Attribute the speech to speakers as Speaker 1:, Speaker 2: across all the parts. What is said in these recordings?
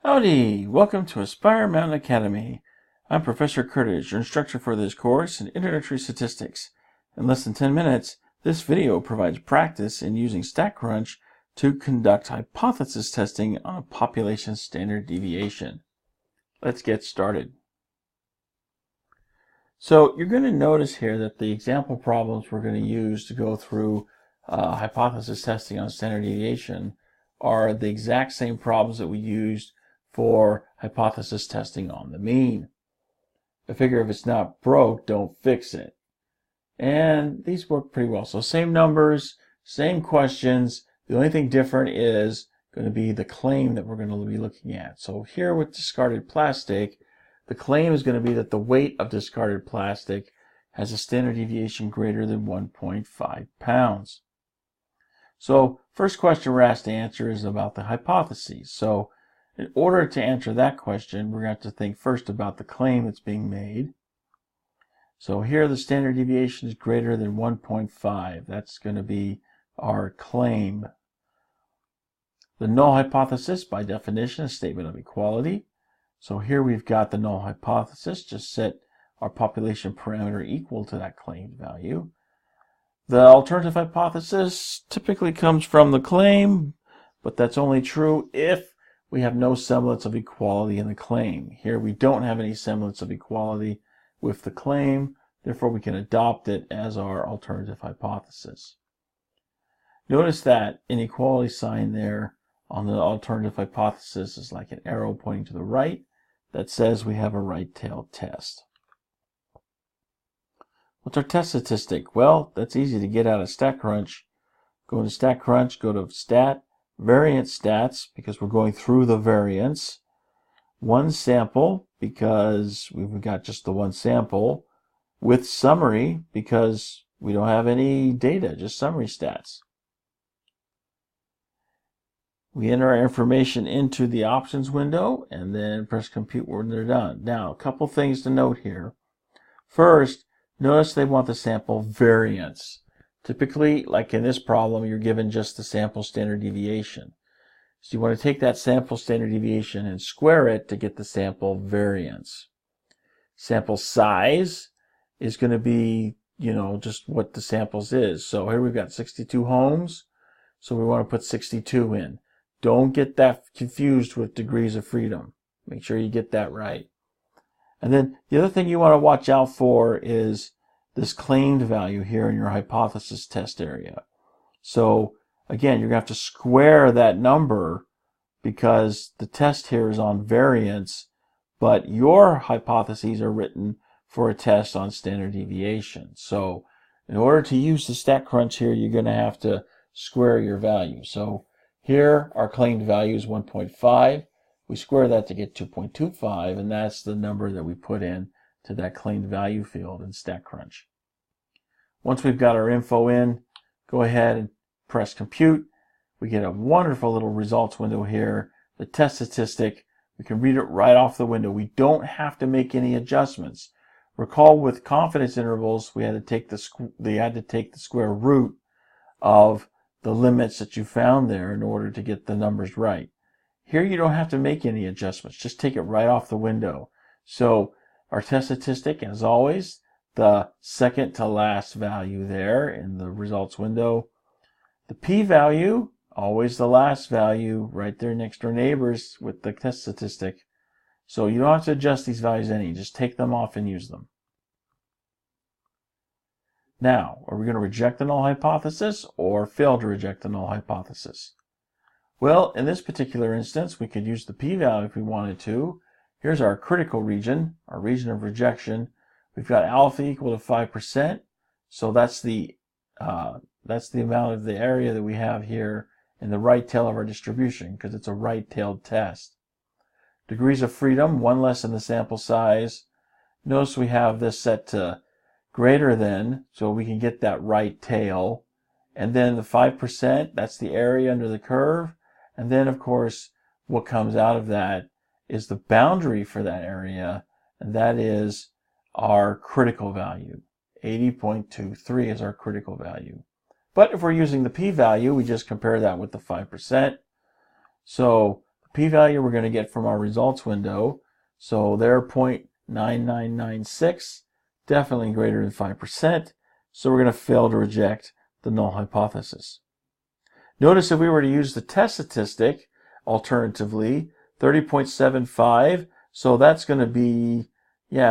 Speaker 1: Howdy! Welcome to Aspire Mountain Academy. I'm Professor Curtis, your instructor for this course in Introductory Statistics. In less than 10 minutes, this video provides practice in using StatCrunch to conduct hypothesis testing on a population standard deviation. Let's get started. So you're going to notice here that the example problems we're going to use to go through hypothesis testing on standard deviation are the exact same problems that we used for hypothesis testing on the mean. I figure if it's not broke, don't fix it. And these work pretty well. So same numbers, same questions. The only thing different is going to be the claim that we're going to be looking at. So here with discarded plastic, the claim is going to be that the weight of discarded plastic has a standard deviation greater than 1.5 pounds. So first question we're asked to answer is about the hypotheses. So in order to answer that question, we're going to have to think first about the claim that's being made. So here the standard deviation is greater than 1.5. That's going to be our claim. The null hypothesis, by definition, is a statement of equality. So here we've got the null hypothesis. Just set our population parameter equal to that claimed value. The alternative hypothesis typically comes from the claim, but that's only true if we have no semblance of equality in the claim. Here we don't have any semblance of equality with the claim, therefore we can adopt it as our alternative hypothesis. Notice that inequality sign there on the alternative hypothesis is like an arrow pointing to the right that says we have a right-tailed test. What's our test statistic? Well, that's easy to get out of StatCrunch. Go to StatCrunch, go to Stat, Variance Stats, because we're going through the variance. One sample, because we've got just the one sample. With summary, because we don't have any data, just summary stats. We enter our information into the options window and then press compute when they're done. Now, a couple things to note here. First, notice they want the sample variance. Typically, like in this problem, you're given just the sample standard deviation. So you want to take that sample standard deviation and square it to get the sample variance. Sample size is going to be, just what the samples is. So here we've got 62 homes. So we want to put 62 in. Don't get that confused with degrees of freedom. Make sure you get that right. And then the other thing you want to watch out for is this claimed value here in your hypothesis test area. So again, you're going to have to square that number because the test here is on variance, but your hypotheses are written for a test on standard deviation. So in order to use the StatCrunch here, you're going to have to square your value. So here our claimed value is 1.5. We square that to get 2.25, and that's the number that we put in to that claimed value field in StatCrunch. Once we've got our info in, go ahead and press compute. We get a wonderful little results window here. The test statistic, we can read it right off the window. We don't have to make any adjustments. Recall with confidence intervals, we had to take the square root of the limits that you found there in order to get the numbers right. Here you don't have to make any adjustments. Just take it right off the window. So our test statistic, as always, the second to last value there in the results window. The p-value, always the last value right there next door neighbors with the test statistic. So you don't have to adjust these values any. Just take them off and use them. Now, are we going to reject the null hypothesis or fail to reject the null hypothesis? Well, in this particular instance, we could use the p-value if we wanted to. Here's our critical region, our region of rejection. We've got alpha equal to 5%, so that's the amount of the area that we have here in the right tail of our distribution, because it's a right-tailed test. Degrees of freedom, one less than the sample size. Notice we have this set to greater than, so we can get that right tail. And then the 5%, that's the area under the curve. And then, of course, what comes out of that is the boundary for that area, and that is our critical value. 80.23 is our critical value. But if we're using the p-value, we just compare that with the 5%. So the p-value we're going to get from our results window. So they're 0.9996, definitely greater than 5%. So we're going to fail to reject the null hypothesis. Notice if we were to use the test statistic, alternatively, 30.75, so that's going to be,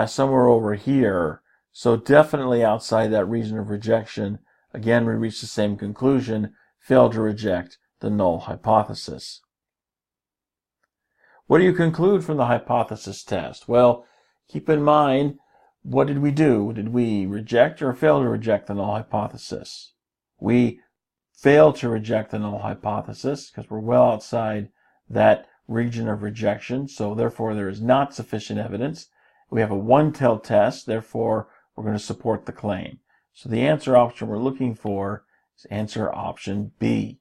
Speaker 1: somewhere over here. So definitely outside that region of rejection. Again, we reach the same conclusion, fail to reject the null hypothesis. What do you conclude from the hypothesis test? Well, keep in mind, what did we do? Did we reject or fail to reject the null hypothesis? We failed to reject the null hypothesis because we're well outside that region of rejection, so therefore there is not sufficient evidence. We have a one-tailed test, therefore we're going to support the claim. So the answer option we're looking for is answer option B.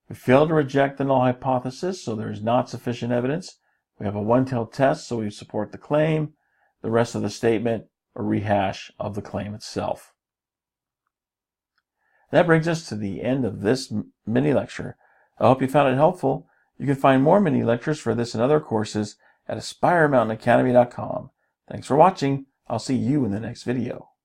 Speaker 1: We failed to reject the null hypothesis, so there is not sufficient evidence. We have a one-tailed test, so we support the claim. The rest of the statement, a rehash of the claim itself. That brings us to the end of this mini lecture. I hope you found it helpful. You can find more mini lectures for this and other courses at AspireMountainAcademy.com. Thanks for watching. I'll see you in the next video.